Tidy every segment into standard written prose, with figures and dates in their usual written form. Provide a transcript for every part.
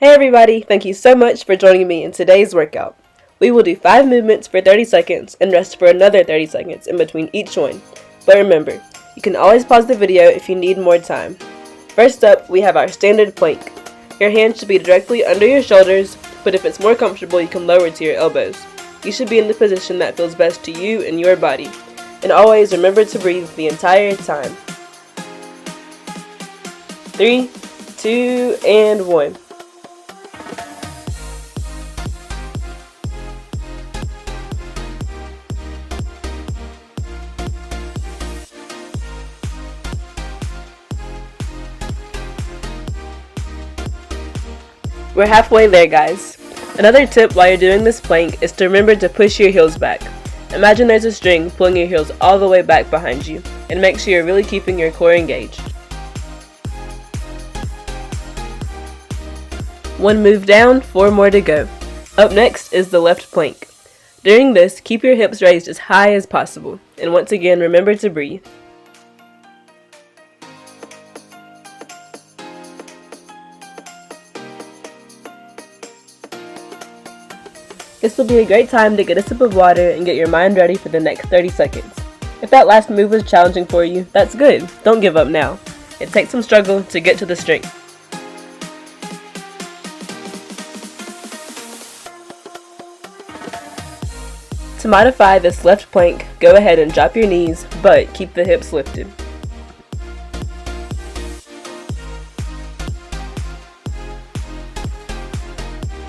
Hey everybody, thank you so much for joining me in today's workout. We will do 5 movements for 30 seconds and rest for another 30 seconds in between each one. But remember, you can always pause the video if you need more time. First up, we have our standard plank. Your hands should be directly under your shoulders, but if it's more comfortable, you can lower to your elbows. You should be in the position that feels best to you and your body. And always remember to breathe the entire time. 3, 2, and 1. We're halfway there, guys. Another tip while you're doing this plank is to remember to push your heels back. Imagine there's a string pulling your heels all the way back behind you, and make sure you're really keeping your core engaged. 1 move down, 4 more to go. Up next is the left plank. During this, keep your hips raised as high as possible, and once again remember to breathe. This will be a great time to get a sip of water and get your mind ready for the next 30 seconds. If that last move was challenging for you, that's good. Don't give up now. It takes some struggle to get to the string. To modify this left plank, go ahead and drop your knees, but keep the hips lifted.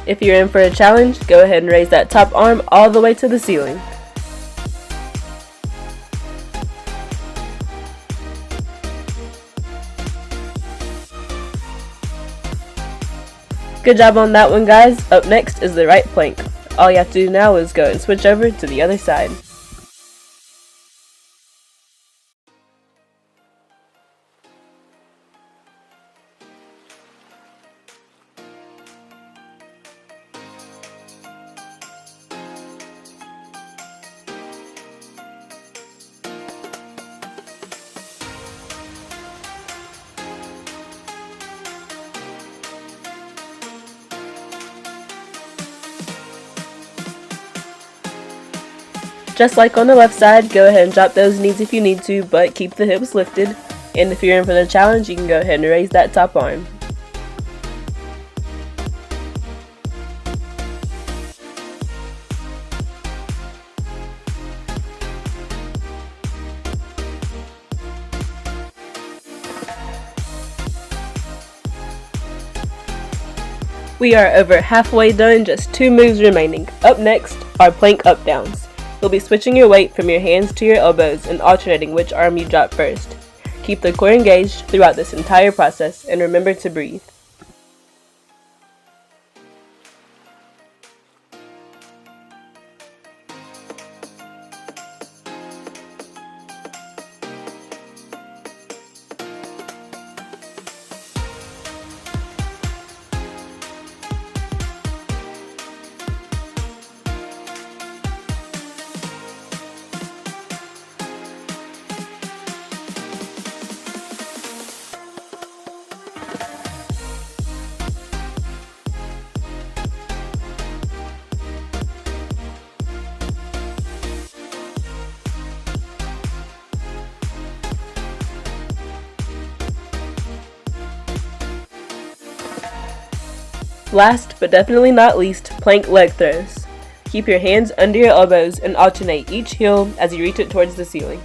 If you're in for a challenge, go ahead and raise that top arm all the way to the ceiling. Good job on that one, guys. Up next is the right plank. All you have to do now is go and switch over to the other side. Just like on the left side, go ahead and drop those knees if you need to, but keep the hips lifted. And if you're in for the challenge, you can go ahead and raise that top arm. We are over halfway done, just 2 moves remaining. Up next are plank up downs. You'll be switching your weight from your hands to your elbows and alternating which arm you drop first. Keep the core engaged throughout this entire process and remember to breathe. Last but definitely not least, plank leg throws. Keep your hands under your elbows and alternate each heel as you reach it towards the ceiling.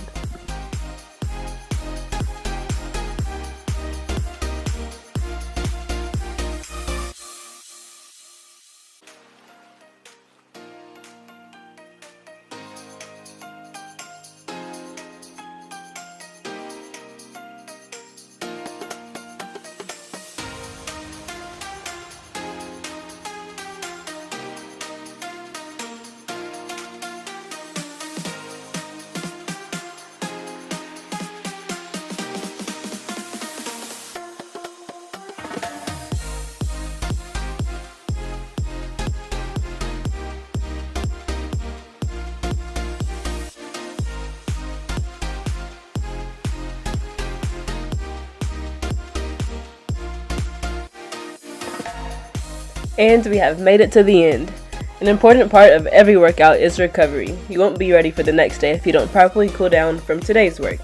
And we have made it to the end. An important part of every workout is recovery. You won't be ready for the next day if you don't properly cool down from today's work.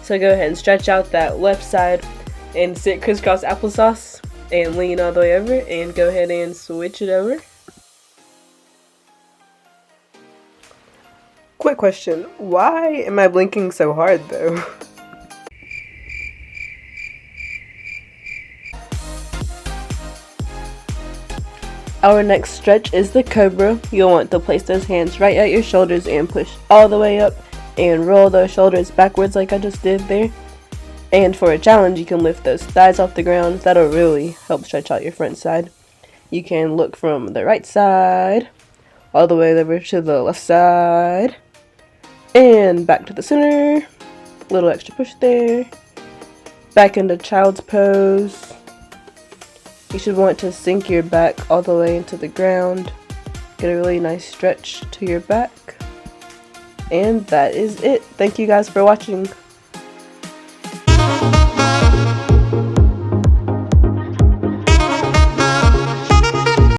So go ahead and stretch out that left side and sit crisscross applesauce and lean all the way over, and go ahead and switch it over. Quick question, why am I blinking so hard though? Our next stretch is the cobra. You'll want to place those hands right at your shoulders and push all the way up and roll those shoulders backwards like I just did there. And for a challenge, you can lift those thighs off the ground. That'll really help stretch out your front side. You can look from the right side all the way over to the left side and back to the center. Little extra push there. Back into child's pose. You should want to sink your back all the way into the ground. Get a really nice stretch to your back. And that is it. Thank you guys for watching.